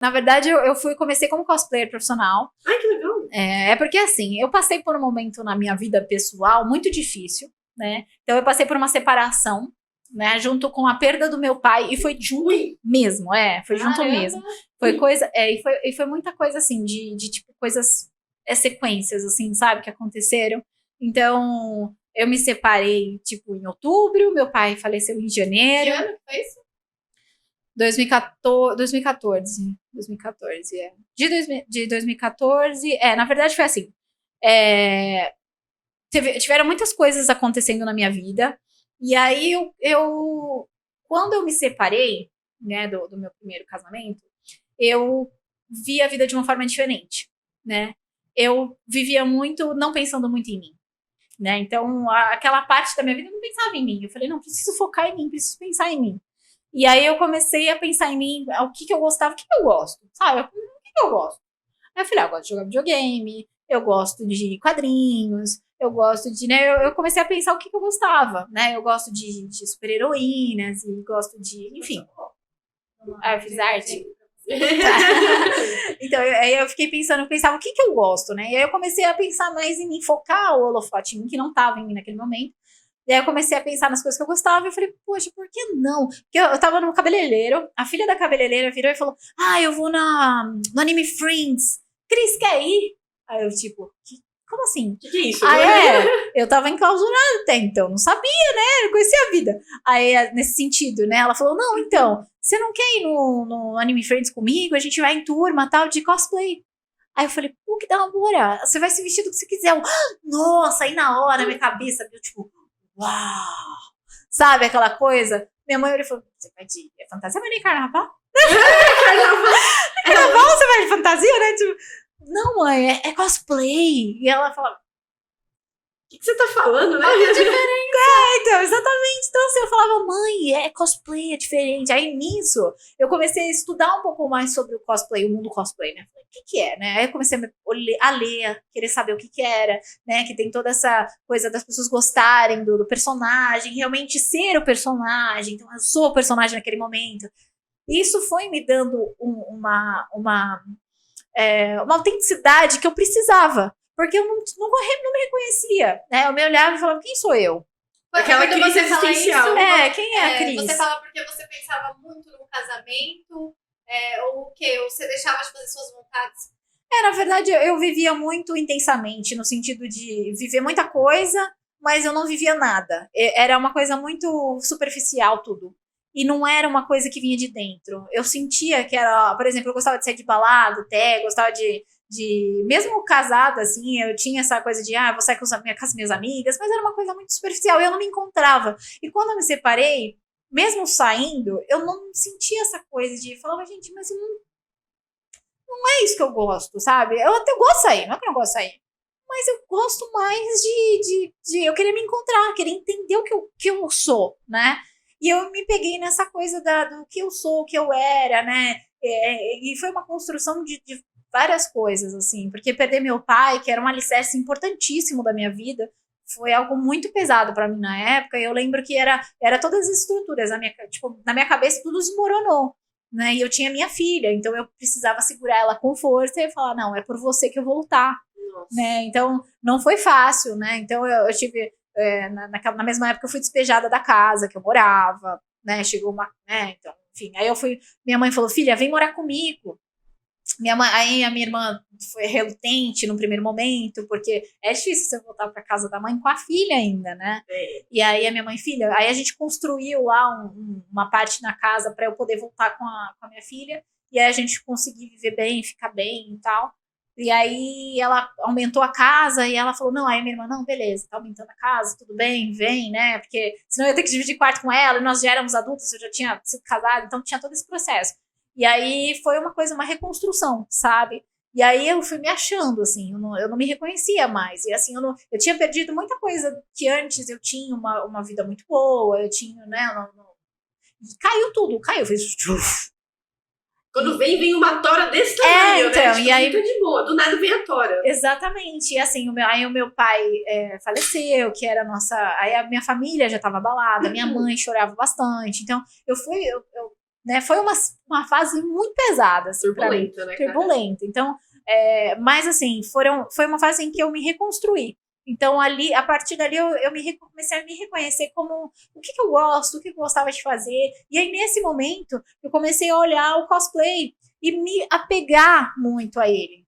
Na verdade, comecei como cosplayer profissional. Ai, que legal. É porque assim, eu passei por um momento na minha vida pessoal muito difícil, né? Então eu passei por uma separação, né? Junto com a perda do meu pai, e foi junto mesmo, foi junto mesmo. Foi coisa, e foi muita coisa assim, de tipo, coisas, sequências, assim, sabe, que aconteceram. Então, eu me separei, tipo, em outubro, meu pai faleceu em janeiro. Que ano foi isso? 2014, De 2014, na verdade foi assim. Tiveram muitas coisas acontecendo na minha vida. E aí, quando eu me separei, né, do meu primeiro casamento, eu vi a vida de uma forma diferente, né? Eu vivia muito, não pensando muito em mim, né? Então, aquela parte da minha vida eu não pensava em mim. Eu falei, não, preciso focar em mim, preciso pensar em mim. E aí eu comecei a pensar em mim, o que eu gostava, o que eu gosto, sabe? O que eu gosto? Aí eu falei, eu gosto de jogar videogame, eu gosto de quadrinhos, eu gosto de, né? Eu comecei a pensar o que eu gostava, né? Eu gosto de super-heroínas e gosto de, enfim. Eu fiz arte. Então, aí eu fiquei pensando, eu pensava o que eu gosto, né? E aí eu comecei a pensar mais em mim, focar o holofote em mim, que não estava em mim naquele momento. E aí eu comecei a pensar nas coisas que eu gostava e eu falei, poxa, por que não? Porque eu tava no cabeleireiro, a filha da cabeleireira virou e falou, eu vou no Anime Friends. Cris, quer ir? Aí eu, tipo, como assim? Que é isso? Eu tava enclausurada até então, não sabia, né? Não conhecia a vida. Aí, nesse sentido, né? Ela falou, não, então, você não quer ir no Anime Friends comigo? A gente vai em turma, tal, de cosplay. Aí eu falei, pô, que da hora. Você vai se vestir do que você quiser. Nossa, aí na hora, na minha cabeça, eu, tipo, uau! Sabe aquela coisa? Minha mãe falou, você vai de fantasia, vai de carnaval? Carnaval, você vai de fantasia, né? Tipo, não, mãe, é cosplay. E ela falava, o que você tá falando, né? É diferente. Então, exatamente. Então, assim, eu falava, mãe, é cosplay, é diferente. Aí, nisso, eu comecei a estudar um pouco mais sobre o cosplay, o mundo cosplay, né? Falei, o que é, né? Aí eu comecei a ler, querer saber o que era, né? Que tem toda essa coisa das pessoas gostarem do personagem, realmente ser o personagem. Então, eu sou o personagem naquele momento. Isso foi me dando uma autenticidade que eu precisava. Porque eu não me reconhecia, né? Eu me olhava e falava, quem sou eu? Aquela crise existencial. Quem é a Cris? Você fala porque você pensava muito no casamento, ou o quê? Ou você deixava de fazer suas vontades? Na verdade, eu vivia muito intensamente, no sentido de viver muita coisa, mas eu não vivia nada. Era uma coisa muito superficial tudo. E não era uma coisa que vinha de dentro. Eu sentia que era, por exemplo, eu gostava de sair de balada, até, gostava de mesmo casada, assim, eu tinha essa coisa de, vou sair com as minhas amigas, mas era uma coisa muito superficial, eu não me encontrava. E quando eu me separei, mesmo saindo, eu não sentia essa coisa de, falava, gente, mas não é isso que eu gosto, sabe? Eu até gosto de sair, não é que eu não gosto de sair, mas eu gosto mais de eu querer me encontrar, querer entender o que eu sou, né? E eu me peguei nessa coisa do que eu sou, o que eu era, né? E foi uma construção de várias coisas, assim, porque perder meu pai, que era um alicerce importantíssimo da minha vida, foi algo muito pesado para mim na época. E eu lembro que era todas as estruturas, na minha cabeça tudo desmoronou, né? E eu tinha minha filha, então eu precisava segurar ela com força e falar, não, é por você que eu vou lutar, né? Então não foi fácil, né? Então eu tive na mesma época eu fui despejada da casa que eu morava, né? Chegou uma, né? Então, enfim, aí minha mãe falou, filha, vem morar comigo. Aí a minha irmã foi relutante no primeiro momento, porque é difícil você voltar para casa da mãe com a filha ainda, né? E aí a minha mãe, filha, aí a gente construiu lá uma parte na casa para eu poder voltar com a minha filha, e aí a gente conseguir viver bem, ficar bem e tal. E aí ela aumentou a casa e ela falou, não, aí a minha irmã, não, beleza, tá aumentando a casa, tudo bem, vem, né? Porque senão eu ia ter que dividir quarto com ela, e nós já éramos adultos, eu já tinha sido casada, então tinha todo esse processo. E aí foi uma reconstrução, sabe? E aí eu fui me achando, assim, eu não me reconhecia mais. E assim, eu tinha perdido muita coisa que antes eu tinha uma vida muito boa, eu tinha, né? E caiu tudo, fez. Quando vem uma tora desse tamanho, então, né? Tipo, e aí fica de boa, do nada vem a tora. Exatamente. E assim, aí o meu pai faleceu, que era a nossa. Aí a minha família já estava abalada, minha mãe chorava bastante. Então, né? Foi uma fase muito pesada, assim, pra mim. Turbulenta, né, cara? Turbulenta. Então, mas assim, foi uma fase em que eu me reconstruí. Então, ali, a partir dali, eu comecei a me reconhecer como o que eu gosto, o que eu gostava de fazer. E aí, nesse momento, eu comecei a olhar o cosplay e me apegar muito a ele.